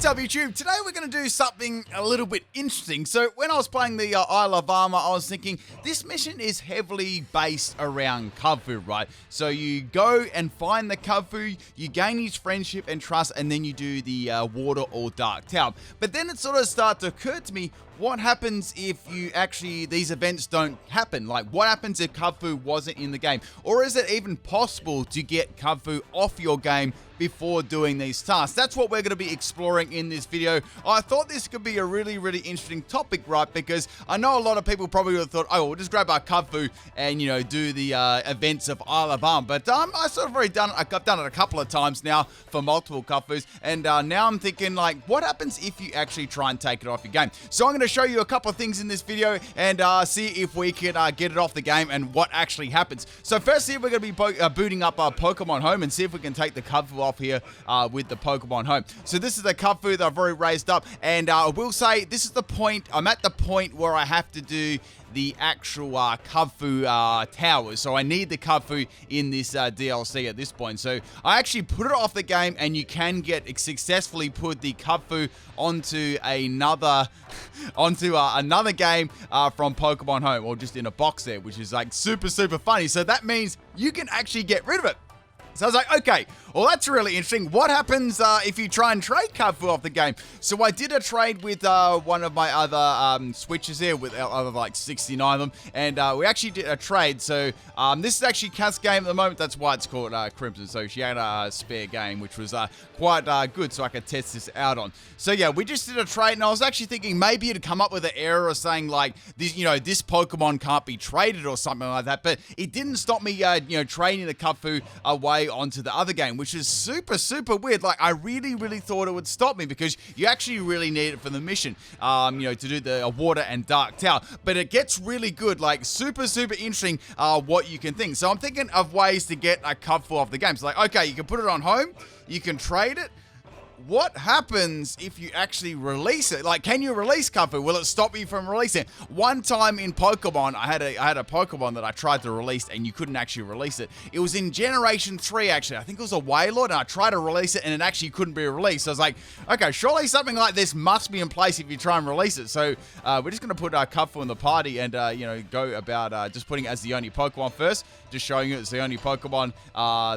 What's up, YouTube? Today we're going to do something a little bit interesting. So when I was playing the Isle of Armor, I was thinking this mission is heavily based around Kubfu, right? So you go and find the Kubfu, you gain his friendship and trust, and then you do the water or dark tower. But then it sort of started to occur to me, what happens if these events don't happen? Like, what happens if Kubfu wasn't in the game? Or is it even possible to get Kubfu off your game before doing these tasks? That's what we're going to be exploring in this video. I thought this could be a really, really interesting topic, right? Because I know a lot of people probably would have thought, oh, we'll just grab our Kubfu and, you know, do the events of Isle of Armor. But I sort of already done it. I've done it a couple of times now for multiple Kubfus. And now I'm thinking, like, what happens if you actually try and take it off your game? So I'm going to show you a couple of things in this video and see if we can get it off the game and what actually happens. So firstly, we're going to be booting up our Pokemon Home and see if we can take the Kubfu off here with the Pokemon Home. So this is the Kubfu that I've already raised up, and I will say this is the point. I'm at the point where I have to do the actual Kubfu towers. So I need the Kubfu in this DLC at this point. So I actually put it off the game, and you can successfully put the Kubfu onto another another game from Pokemon Home, or just in a box there, which is like super funny. So that means you can actually get rid of it. So I was like, okay, well, that's really interesting. What happens if you try and trade Kubfu off the game? So I did a trade with one of my other switches here with other like 69 of them, and we actually did a trade. So this is actually Kat's game at the moment. That's why it's called Crimson. So she had a spare game, which was quite good, so I could test this out on. So yeah, we just did a trade, and I was actually thinking maybe it'd come up with an error saying like this, you know, this Pokemon can't be traded or something like that. But it didn't stop me, you know, trading the Kubfu away onto the other game, which is super weird. Like, I really thought it would stop me because you actually really need it for the mission, you know, to do the water and dark tower. But it gets really good, like super interesting what you can think. So I'm thinking of ways to get a Kubfu off the game. So like, okay, you can put it on home, you can trade it. What happens if you actually release it? Like, can you release Kubfu? Will it stop you from releasing it? One time in Pokemon, I had a Pokemon that I tried to release, and you couldn't actually release it. It was in Generation 3, actually. I think it was a Wailord, and I tried to release it, and it actually couldn't be released. So I was like, okay, surely something like this must be in place if you try and release it. So we're just going to put our Kubfu in the party and, you know, go about just putting it as the only Pokemon first. Just showing you it's the only Pokemon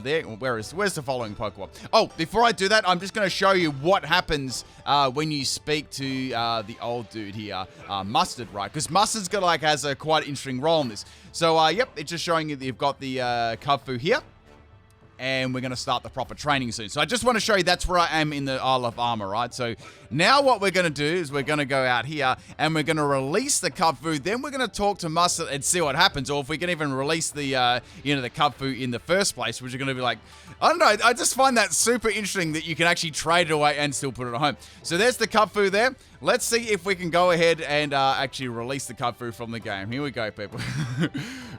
there. Where's the following Pokemon? Oh, before I do that, I'm just going to show you what happens when you speak to the old dude here, Mustard, right? Because Mustard's got has a quite interesting role in this. So yep, it's just showing you that you've got the Kubfu here, and we're going to start the proper training soon. So I just want to show you that's where I am in the Isle of Armor, right? So now what we're going to do is we're going to go out here and we're going to release the Kubfu. Then we're going to talk to Mustard and see what happens, or if we can even release the, you know, the Kubfu in the first place, which are going to be like, I don't know. I just find that super interesting that you can actually trade it away and still put it at home. So there's the Kubfu there. Let's see if we can go ahead and actually release the Kubfu from the game. Here we go, people.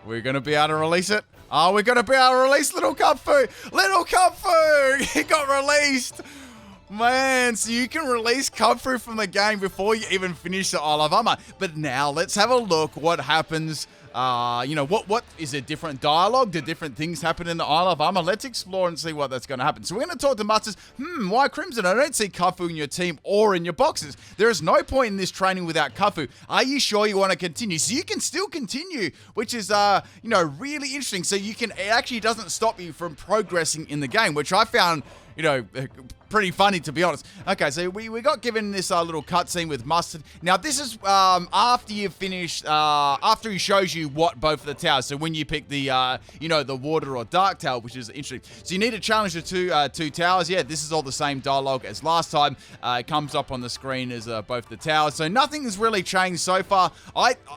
We're going to be able to release it. Oh, we're going to be able to release little Kubfu. Little Kubfu! It got released. Man, so you can release Kubfu from the game before you even finish the Isle of Armor. But now let's have a look what happens. You know, what is it? Different dialogue? Do different things happen in the Isle of Armor? Let's explore and see what that's going to happen. So we're going to talk to Mustard. Why Crimson? I don't see Kubfu in your team or in your boxes. There is no point in this training without Kubfu. Are you sure you want to continue? So you can still continue, which is, you know, really interesting. So you can, it actually doesn't stop you from progressing in the game, which I found, you know, pretty funny, to be honest. Okay, so we got given this little cutscene with Mustard. Now, this is after you've finished, after he shows you what both of the towers. So when you pick the, you know, the water or dark tower, which is interesting. So you need to challenge the two towers. Yeah, this is all the same dialogue as last time. It comes up on the screen as both the towers. So nothing has really changed so far.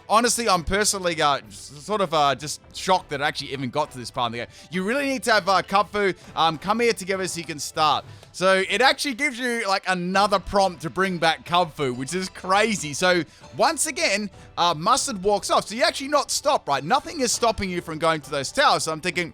Honestly, I'm personally sort of just shocked that it actually even got to this part of the game. You really need to have Kubfu come here together so you can start. So it actually gives you like another prompt to bring back Kubfu, which is crazy. So once again, Mustard walks off. So you're actually not stopped, right? Nothing is stopping you from going to those towers. So I'm thinking,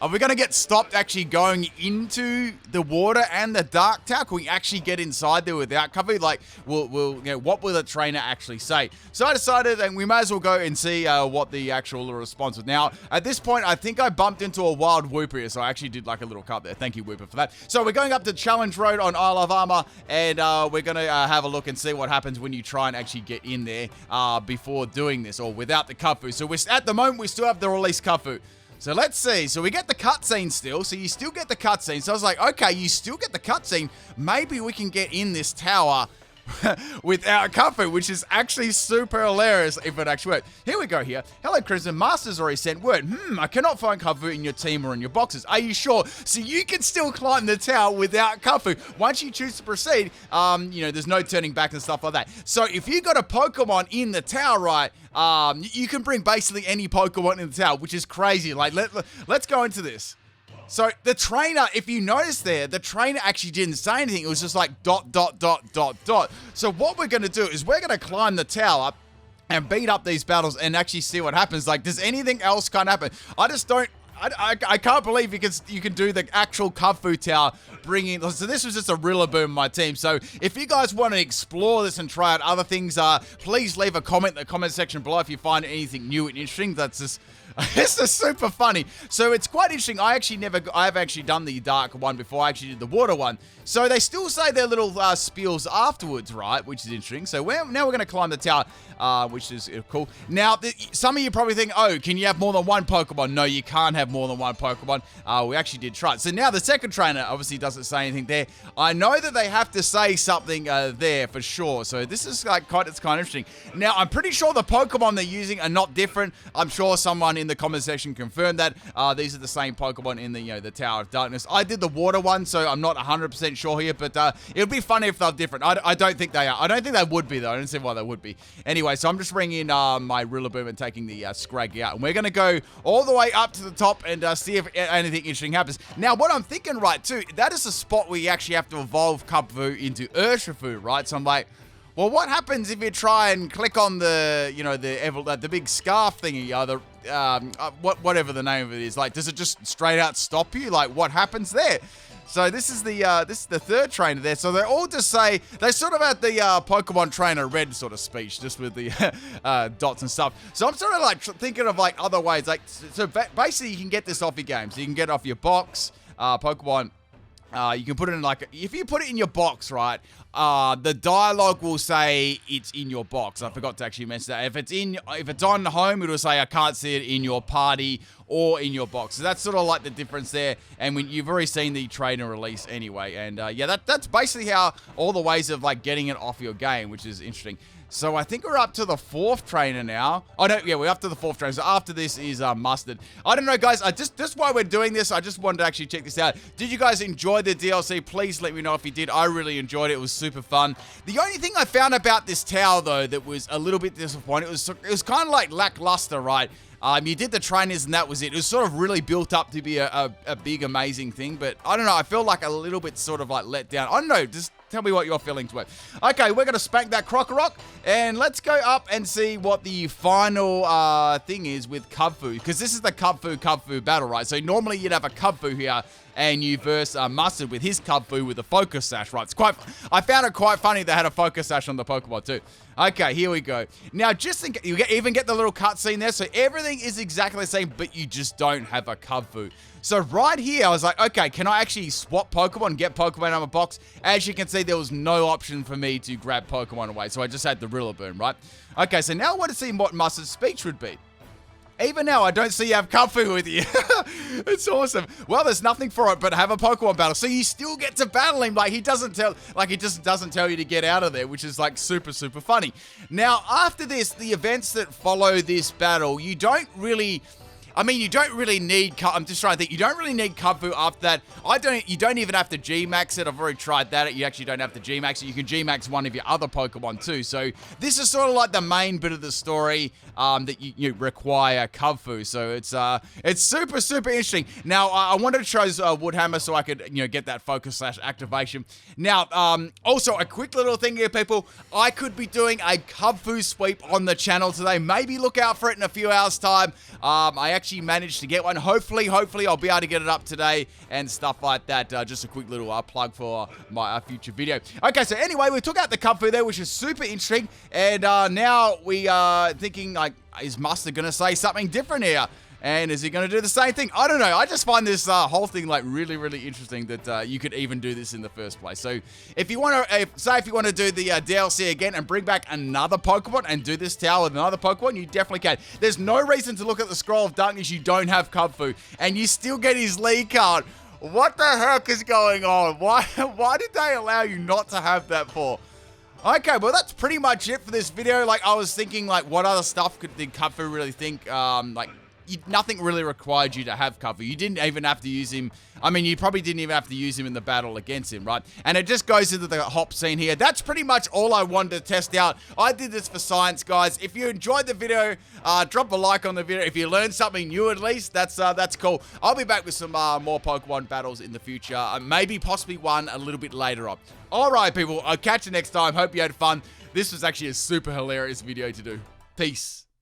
Are we going to get stopped actually going into the water and the dark tower? Can we actually get inside there without cover? Like, what will the trainer actually say? So I decided that we may as well go and see what the actual response was. Now, at this point, I think I bumped into a wild Whooper here, so I actually did like a little cut there. Thank you, Whooper, for that. So we're going up to Challenge Road on Isle of Armor, and we're going to have a look and see what happens when you try and actually get in there before doing this, or without the Kubfu. So at the moment, we still have the release Kubfu. So let's see. So we get the cutscene still. So you still get the cutscene. So I was like, okay, you still get the cutscene. Maybe we can get in this tower without Kubfu, which is actually super hilarious if it actually worked. Here we go here. Hello, Crimson. Master's already sent word. I cannot find Kubfu in your team or in your boxes. Are you sure? So you can still climb the tower without Kubfu. Once you choose to proceed, there's no turning back and stuff like that. So if you got a Pokemon in the tower, right, you can bring basically any Pokemon in the tower, which is crazy. Like, let's go into this. So the trainer, if you notice there, the trainer actually didn't say anything. It was just like ... So what we're going to do is we're going to climb the tower and beat up these battles and actually see what happens. Like, does anything else kind of happen? I just don't... I can't believe you can do the actual Kubfu tower bringing... So this was just a Rillaboom in my team. So if you guys want to explore this and try out other things, please leave a comment in the comment section below if you find anything new and interesting. That's just... It's just super funny. So it's quite interesting. I've actually done the dark one before. I actually did the water one. So they still say their little spiels afterwards, right? Which is interesting. So now we're going to climb the tower, which is cool. Now, some of you probably think, oh, can you have more than one Pokemon? No, you can't have more than one Pokemon. We actually did try it. So now the second trainer obviously doesn't say anything there. I know that they have to say something there for sure. So this is it's kind of interesting. Now, I'm pretty sure the Pokemon they're using are not different. I'm sure someone in the comment section confirmed that these are the same Pokemon in the Tower of Darkness. I did the water one, so I'm not 100% sure here, but it would be funny if they're different. I don't think they are. I don't think they would be, though. I don't see why they would be. Anyway, so I'm just bringing in my Rillaboom and taking the Scraggy out, and we're going to go all the way up to the top and see if anything interesting happens. Now, what I'm thinking, right, too, that is a spot where you actually have to evolve Kubfu into Urshifu, right? So I'm like, well, what happens if you try and click on the big scarf thingy, whatever the name of it is? Like, does it just straight out stop you? Like, what happens there? So this is the third trainer there. So they all just say, they sort of had the Pokemon Trainer Red sort of speech, just with the dots and stuff. So I'm sort of like thinking of like other ways. Like, so basically you can get this off your game. So you can get it off your box, Pokemon. You can put it in like, if you put it in your box, right, the dialogue will say it's in your box. I forgot to actually mention that. If it's on home, it'll say I can't see it in your party or in your box. So that's sort of like the difference there. And when you've already seen the trainer release anyway. And yeah, that's basically how all the ways of like getting it off your game, which is interesting. So I think we're up to the fourth trainer now. Oh, no, yeah, we're up to the fourth trainer. So after this is Mustard. I don't know, guys. Just while we're doing this, I just wanted to actually check this out. Did you guys enjoy the DLC? Please let me know if you did. I really enjoyed it. It was super fun. The only thing I found about this tower, though, that was a little bit disappointing, it was kind of like lackluster, right? You did the trainers and that was it. It was sort of really built up to be a big, amazing thing. But I don't know. I feel like a little bit sort of like let down. I don't know. Just tell me what your feelings were. Okay, we're going to spank that Crocorock. And let's go up and see what the final thing is with Kubfu. Because this is the Kubfu battle, right? So normally you'd have a Kubfu here. And you verse Mustard with his Kubfu with a Focus Sash, right? I found it quite funny they had a Focus Sash on the Pokemon too. Okay, here we go. Now, just think, you even get the little cutscene there, so everything is exactly the same, but you just don't have a Kubfu. So right here, I was like, okay, can I actually swap Pokemon and get Pokemon out of my box? As you can see, there was no option for me to grab Pokemon away, so I just had the Rillaboom, right? Okay, so now I want to see what Mustard's speech would be. Even now, I don't see you have Kubfu with you. It's awesome. Well, there's nothing for it but have a Pokemon battle. So you still get to battle him. Like, he just doesn't tell you to get out of there, which is like super, super funny. Now, after this, the events that follow this battle, you don't really need, I'm just trying to think, you don't really need Kubfu after that. You don't even have to G-Max it. I've already tried that. You actually don't have to G-Max it. You can G-Max one of your other Pokemon too. So this is sort of like the main bit of the story that you require Kubfu. So it's super, super interesting. Now, I wanted to choose Woodhammer so I could, get that Focus Slash activation. Now, also a quick little thing here, people. I could be doing a Kubfu sweep on the channel today. Maybe look out for it in a few hours' time. I actually managed to get one. Hopefully I'll be able to get it up today and stuff like that. Just a quick little plug for my future video. Okay, so anyway, we took out the Kubfu there, which is super interesting. And now we are thinking, like, is Mustard going to say something different here? And is he going to do the same thing? I don't know. I just find this whole thing like really, really interesting that you could even do this in the first place. So if you want to, if you want to do the DLC again and bring back another Pokemon and do this tower with another Pokemon, you definitely can. There's no reason to look at the Scroll of Darkness. You don't have Kubfu, and you still get his league card. What the heck is going on? Why did they allow you not to have that for? Okay, well, that's pretty much it for this video. Like, I was thinking, like, what other stuff did Kubfu really think, like, nothing really required you to have Kubfu. You didn't even have to use him. I mean, you probably didn't even have to use him in the battle against him, right? And it just goes into the hop scene here. That's pretty much all I wanted to test out. I did this for science, guys. If you enjoyed the video, drop a like on the video. If you learned something new, at least, that's cool. I'll be back with some more Pokemon battles in the future. Maybe possibly one a little bit later on. All right, people. I'll catch you next time. Hope you had fun. This was actually a super hilarious video to do. Peace.